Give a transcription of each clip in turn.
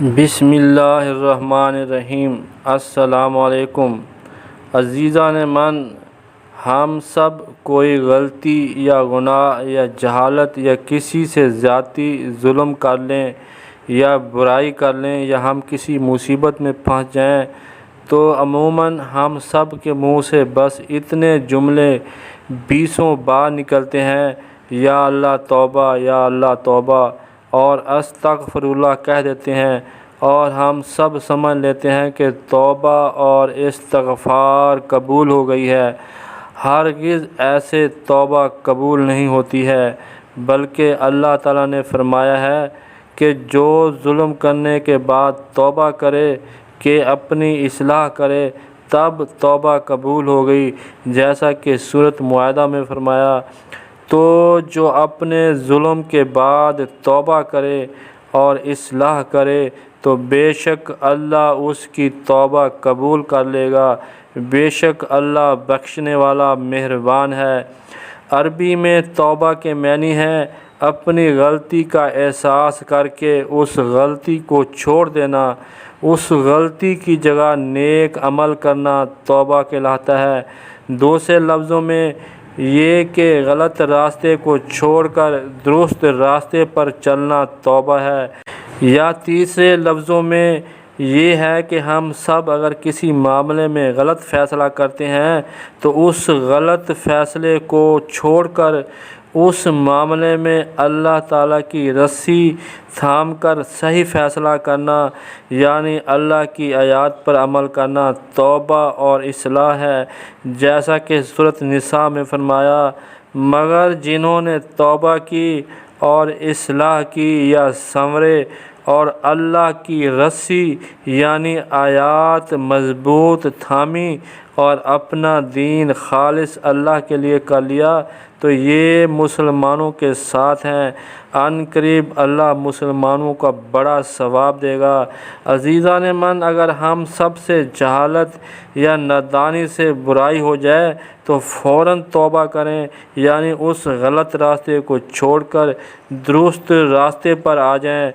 بسم اللہ الرحمن الرحیم۔ السلام علیکم عزیزان من، ہم سب کوئی غلطی یا گناہ یا جہالت یا کسی سے زیادتی ظلم کر لیں یا برائی کر لیں یا ہم کسی مصیبت میں پھنس جائیں تو عموماً ہم سب کے منہ سے بس اتنے جملے 20 بار نکلتے ہیں، یا اللہ توبہ، یا اللہ توبہ، اور استغفر اللہ کہہ دیتے ہیں، اور ہم سب سمجھ لیتے ہیں کہ توبہ اور استغفار قبول ہو گئی ہے۔ ہرگز ایسے توبہ قبول نہیں ہوتی ہے، بلکہ اللہ تعالیٰ نے فرمایا ہے کہ جو ظلم کرنے کے بعد توبہ کرے کہ اپنی اصلاح کرے تب توبہ قبول ہو گئی، جیسا کہ سورۃ مائدہ میں فرمایا۔ تو جو اپنے ظلم کے بعد توبہ کرے اور اصلاح کرے تو بے شک اللہ اس کی توبہ قبول کر لے گا، بے شک اللہ بخشنے والا مہربان ہے۔ عربی میں توبہ کے معنی ہے اپنی غلطی کا احساس کر کے اس غلطی کو چھوڑ دینا، اس غلطی کی جگہ نیک عمل کرنا توبہ کہلاتا ہے۔ دوسرے لفظوں میں یہ کہ غلط راستے کو چھوڑ کر درست راستے پر چلنا توبہ ہے، یا تیسرے لفظوں میں یہ ہے کہ ہم سب اگر کسی معاملے میں غلط فیصلہ کرتے ہیں تو اس غلط فیصلے کو چھوڑ کر اس معاملے میں اللہ تعالیٰ کی رسی تھام کر صحیح فیصلہ کرنا، یعنی اللہ کی آیات پر عمل کرنا توبہ اور اصلاح ہے، جیسا کہ سورۃ نساء میں فرمایا۔ مگر جنہوں نے توبہ کی اور اصلاح کی یا سنورے اور اللہ کی رسی یعنی آیات مضبوط تھامی اور اپنا دین خالص اللہ کے لیے کر لیا تو یہ مسلمانوں کے ساتھ ہیں، ان قریب اللہ مسلمانوں کا بڑا ثواب دے گا۔ عزیزان من، اگر ہم سب سے جہالت یا نادانی سے برائی ہو جائے تو فوراً توبہ کریں، یعنی اس غلط راستے کو چھوڑ کر درست راستے پر آ جائیں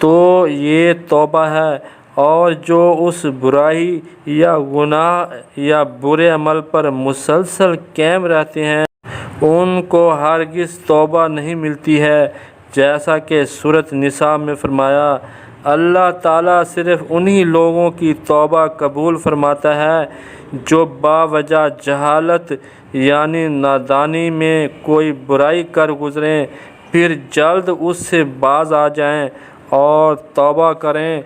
تو یہ توبہ ہے۔ اور جو اس برائی یا گناہ یا برے عمل پر مسلسل قائم رہتے ہیں ان کو ہرگز توبہ نہیں ملتی ہے، جیسا کہ سورۃ نساء میں فرمایا۔ اللہ تعالیٰ صرف انہی لوگوں کی توبہ قبول فرماتا ہے جو باوجہ جہالت یعنی نادانی میں کوئی برائی کر گزریں، پھر جلد اس سے باز آ جائیں اور توبہ کریں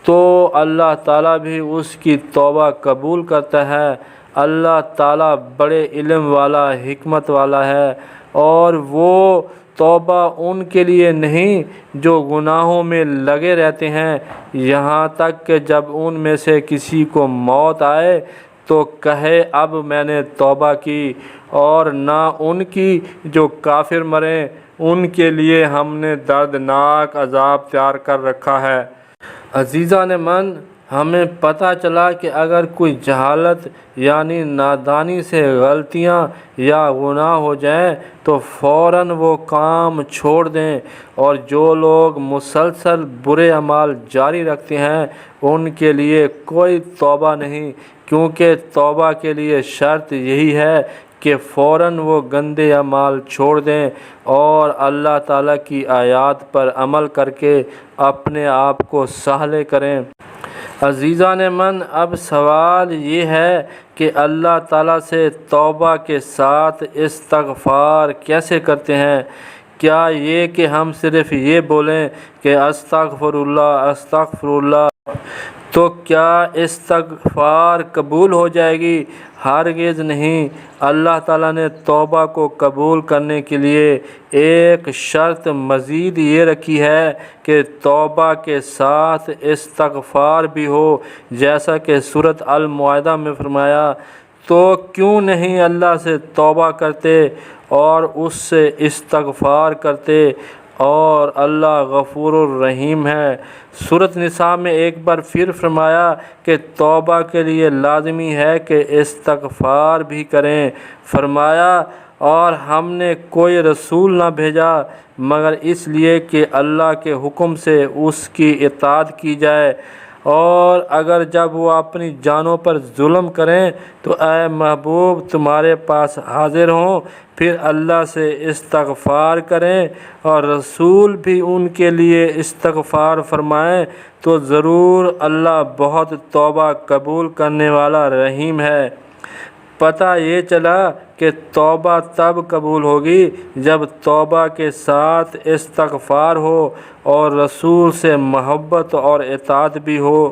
تو اللہ تعالیٰ بھی اس کی توبہ قبول کرتا ہے۔ اللہ تعالیٰ بڑے علم والا، حکمت والا ہے، اور وہ توبہ ان کے لیے نہیں جو گناہوں میں لگے رہتے ہیں، یہاں تک کہ جب ان میں سے کسی کو موت آئے تو کہے اب میں نے توبہ کی، اور نہ ان کی جو کافر مریں، ان کے لیے ہم نے دردناک عذاب تیار کر رکھا ہے۔ عزیزان من، ہمیں پتہ چلا کہ اگر کوئی جہالت یعنی نادانی سے غلطیاں یا گناہ ہو جائیں تو فوراً وہ کام چھوڑ دیں، اور جو لوگ مسلسل برے اعمال جاری رکھتے ہیں ان کے لیے کوئی توبہ نہیں، کیونکہ توبہ کے لیے شرط یہی ہے کہ فوراً وہ گندے اعمال چھوڑ دیں اور اللہ تعالیٰ کی آیات پر عمل کر کے اپنے آپ کو صالح کریں۔ عزیزان من، اب سوال یہ ہے کہ اللہ تعالیٰ سے توبہ کے ساتھ استغفار کیسے کرتے ہیں؟ کیا یہ کہ ہم صرف یہ بولیں کہ استغفر اللہ استغفر اللہ تو کیا استغفار قبول ہو جائے گی؟ ہرگز نہیں۔ اللہ تعالیٰ نے توبہ کو قبول کرنے کے لیے ایک شرط مزید یہ رکھی ہے کہ توبہ کے ساتھ استغفار بھی ہو، جیسا کہ سورۃ المائدہ میں فرمایا۔ تو کیوں نہیں اللہ سے توبہ کرتے اور اس سے استغفار کرتے، اور اللہ غفور الرحیم ہے۔ سورۃ نساء میں ایک بار پھر فرمایا کہ توبہ کے لیے لازمی ہے کہ استغفار بھی کریں۔ فرمایا اور ہم نے کوئی رسول نہ بھیجا مگر اس لیے کہ اللہ کے حکم سے اس کی اطاعت کی جائے، اور اگر جب وہ اپنی جانوں پر ظلم کریں تو اے محبوب تمہارے پاس حاضر ہوں، پھر اللہ سے استغفار کریں اور رسول بھی ان کے لیے استغفار فرمائیں تو ضرور اللہ بہت توبہ قبول کرنے والا رحیم ہے۔ پتہ یہ چلا کہ توبہ تب قبول ہوگی جب توبہ کے ساتھ استغفار ہو اور رسول سے محبت اور اطاعت بھی ہو۔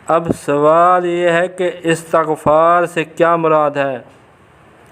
اب سوال یہ ہے کہ استغفار سے کیا مراد ہے؟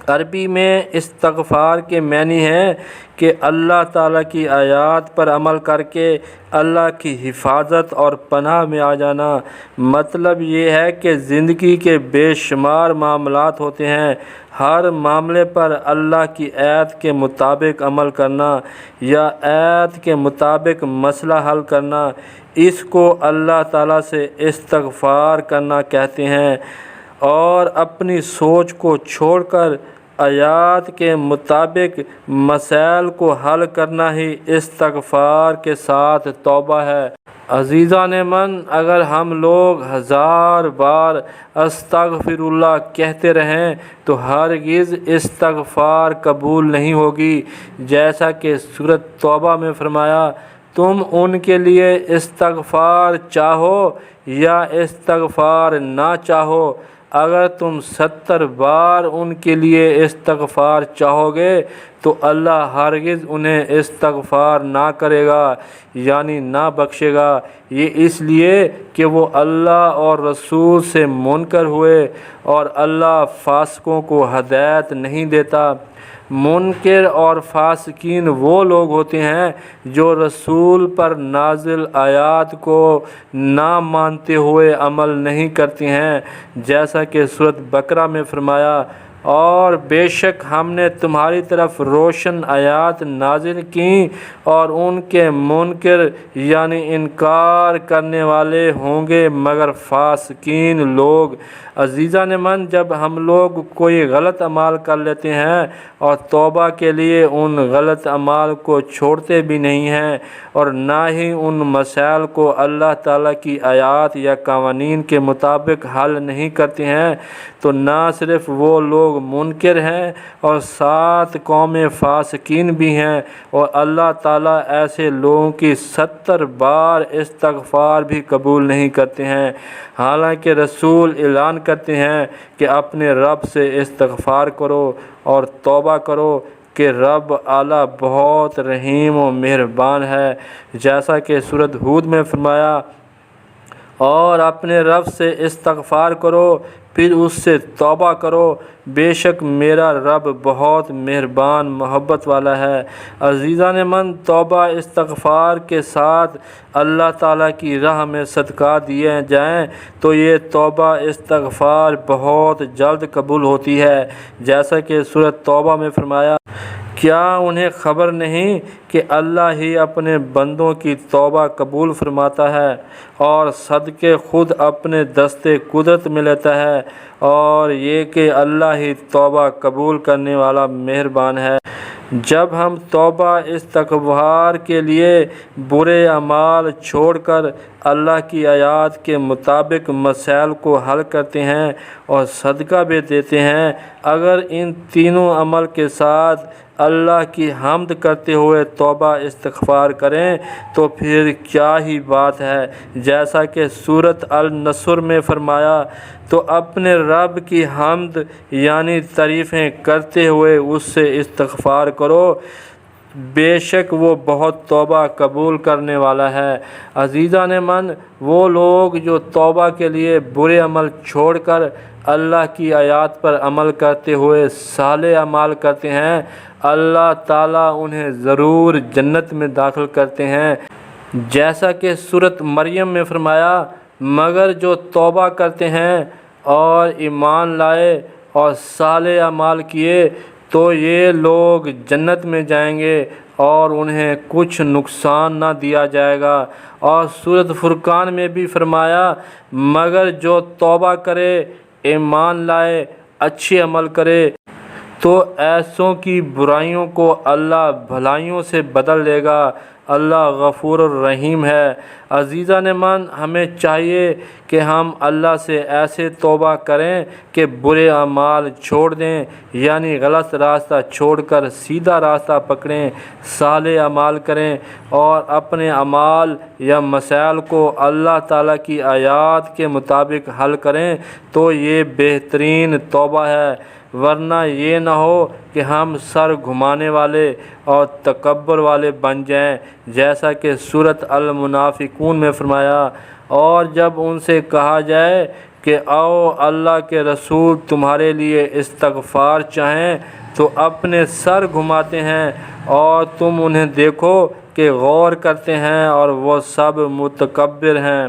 عربی میں استغفار کے معنی ہے کہ اللہ تعالیٰ کی آیات پر عمل کر کے اللہ کی حفاظت اور پناہ میں آ جانا۔ مطلب یہ ہے کہ زندگی کے بے شمار معاملات ہوتے ہیں، ہر معاملے پر اللہ کی آیت کے مطابق عمل کرنا یا آیت کے مطابق مسئلہ حل کرنا، اس کو اللہ تعالیٰ سے استغفار کرنا کہتے ہیں، اور اپنی سوچ کو چھوڑ کر آیات کے مطابق مسائل کو حل کرنا ہی استغفار کے ساتھ توبہ ہے۔ عزیزان من، اگر ہم لوگ 1000 بار استغفر اللہ کہتے رہیں تو ہرگز استغفار قبول نہیں ہوگی، جیسا کہ سورۃ توبہ میں فرمایا، تم ان کے لیے استغفار چاہو یا استغفار نہ چاہو، اگر تم 70 بار ان کے لیے استغفار چاہو گے تو اللہ ہرگز انہیں استغفار نہ کرے گا، یعنی نہ بخشے گا۔ یہ اس لیے کہ وہ اللہ اور رسول سے منکر ہوئے اور اللہ فاسقوں کو ہدایت نہیں دیتا۔ منکر اور فاسقین وہ لوگ ہوتے ہیں جو رسول پر نازل آیات کو نہ مانتے ہوئے عمل نہیں کرتے ہیں، جیسا کہ سورۃ بقرہ میں فرمایا، اور بے شک ہم نے تمہاری طرف روشن آیات نازل کیں اور ان کے منکر یعنی انکار کرنے والے ہوں گے مگر فاسقین لوگ۔ عزیزان من، جب ہم لوگ کوئی غلط اعمال کر لیتے ہیں اور توبہ کے لیے ان غلط اعمال کو چھوڑتے بھی نہیں ہیں اور نہ ہی ان مسائل کو اللہ تعالیٰ کی آیات یا قوانین کے مطابق حل نہیں کرتے ہیں، تو نہ صرف وہ لوگ منکر ہیں اور ساتھ قوم فاسقین بھی ہیں، اور اللہ تعالیٰ ایسے لوگوں کی 70 بار استغفار بھی قبول نہیں کرتے ہیں، حالانکہ رسول اعلان کرتے ہیں کہ اپنے رب سے استغفار کرو اور توبہ کرو کہ رب اعلیٰ بہت رحیم و مہربان ہے، جیسا کہ سورۃ ہود میں فرمایا، اور اپنے رب سے استغفار کرو پھر اس سے توبہ کرو، بے شک میرا رب بہت مہربان محبت والا ہے۔ عزیزان من، توبہ استغفار کے ساتھ اللہ تعالیٰ کی راہ میں صدقات دیے جائیں تو یہ توبہ استغفار بہت جلد قبول ہوتی ہے، جیسا کہ سورۃ توبہ میں فرمایا، کیا انہیں خبر نہیں کہ اللہ ہی اپنے بندوں کی توبہ قبول فرماتا ہے اور صدقے خود اپنے دستے قدرت میں لیتا ہے، اور یہ کہ اللہ ہی توبہ قبول کرنے والا مہربان ہے۔ جب ہم توبہ استغفار کے لیے برے اعمال چھوڑ کر اللہ کی آیات کے مطابق مسائل کو حل کرتے ہیں اور صدقہ بھی دیتے ہیں، اگر ان تینوں عمل کے ساتھ اللہ کی حمد کرتے ہوئے توبہ استغفار کریں تو پھر کیا ہی بات ہے، جیسا کہ سورۃ النصر میں فرمایا، تو اپنے رب کی حمد یعنی تعریفیں کرتے ہوئے اس سے استغفار کرو، بے شک وہ بہت توبہ قبول کرنے والا ہے۔ عزیزان من، وہ لوگ جو توبہ کے لیے برے عمل چھوڑ کر اللہ کی آیات پر عمل کرتے ہوئے صالح اعمال کرتے ہیں، اللہ تعالیٰ انہیں ضرور جنت میں داخل کرتے ہیں، جیسا کہ سورۃ مریم میں فرمایا، مگر جو توبہ کرتے ہیں اور ایمان لائے اور صالح اعمال کیے تو یہ لوگ جنت میں جائیں گے اور انہیں کچھ نقصان نہ دیا جائے گا۔ اور سورۃ فرقان میں بھی فرمایا، مگر جو توبہ کرے، ایمان لائے، اچھے عمل کرے تو ایسوں کی برائیوں کو اللہ بھلائیوں سے بدل دے گا۔ اللہ غفور الرحیم ہے۔ عزیزان من، ہمیں چاہیے کہ ہم اللہ سے ایسے توبہ کریں کہ برے اعمال چھوڑ دیں، یعنی غلط راستہ چھوڑ کر سیدھا راستہ پکڑیں، صالح اعمال کریں اور اپنے اعمال یا مسائل کو اللہ تعالیٰ کی آیات کے مطابق حل کریں، تو یہ بہترین توبہ ہے۔ ورنہ یہ نہ ہو کہ ہم سر گھمانے والے اور تکبر والے بن جائیں، جیسا کہ سورۃ المنافقون میں فرمایا۔ اور جب ان سے کہا جائے کہ آؤ اللہ کے رسول تمہارے لیے استغفار چاہیں، تو اپنے سر گھماتے ہیں، اور تم انہیں دیکھو کہ غور کرتے ہیں اور وہ سب متکبر ہیں۔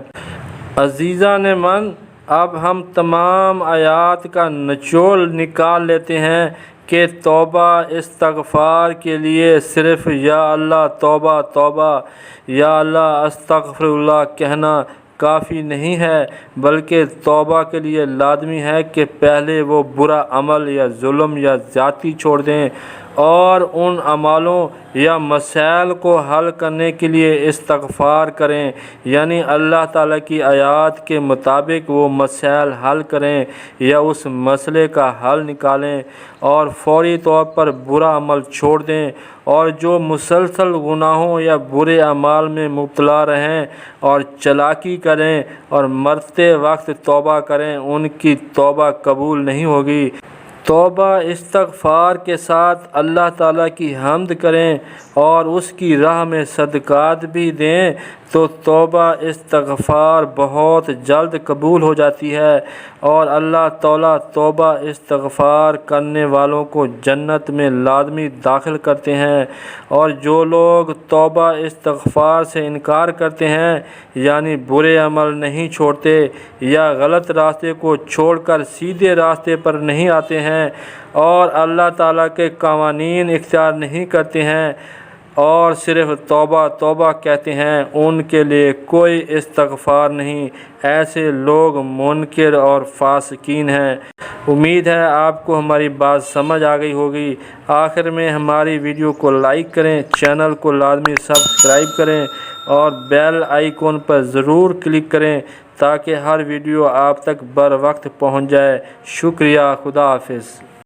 عزیزان من، اب ہم تمام آیات کا نچوڑ نکال لیتے ہیں کہ توبہ استغفار کے لیے صرف یا اللہ توبہ توبہ، یا اللہ استغفر اللہ کہنا کافی نہیں ہے، بلکہ توبہ کے لیے لازمی ہے کہ پہلے وہ برا عمل یا ظلم یا زیادتی چھوڑ دیں، اور ان اعمالوں یا مسائل کو حل کرنے کے لیے استغفار کریں، یعنی اللہ تعالیٰ کی آیات کے مطابق وہ مسائل حل کریں یا اس مسئلے کا حل نکالیں، اور فوری طور پر برا عمل چھوڑ دیں، اور جو مسلسل گناہوں یا برے اعمال میں مبتلا رہیں اور چالاکی کریں اور مرتے وقت توبہ کریں، ان کی توبہ قبول نہیں ہوگی۔ توبہ استغفار کے ساتھ اللہ تعالیٰ کی حمد کریں اور اس کی راہ میں صدقات بھی دیں، تو توبہ استغفار بہت جلد قبول ہو جاتی ہے، اور اللہ تعالیٰ توبہ استغفار کرنے والوں کو جنت میں لازمی داخل کرتے ہیں۔ اور جو لوگ توبہ استغفار سے انکار کرتے ہیں، یعنی برے عمل نہیں چھوڑتے یا غلط راستے کو چھوڑ کر سیدھے راستے پر نہیں آتے ہیں، اور اللہ تعالیٰ کے قوانین اختیار نہیں کرتے ہیں، اور صرف توبہ توبہ کہتے ہیں، ان کے لیے کوئی استغفار نہیں۔ ایسے لوگ منکر اور فاسقین ہیں۔ امید ہے آپ کو ہماری بات سمجھ آ گئی ہوگی۔ آخر میں ہماری ویڈیو کو لائک کریں، چینل کو لازمی سبسکرائب کریں اور بیل آئیکن پر ضرور کلک کریں تاکہ ہر ویڈیو آپ تک بر وقت پہنچ جائے۔ شکریہ، خدا حافظ۔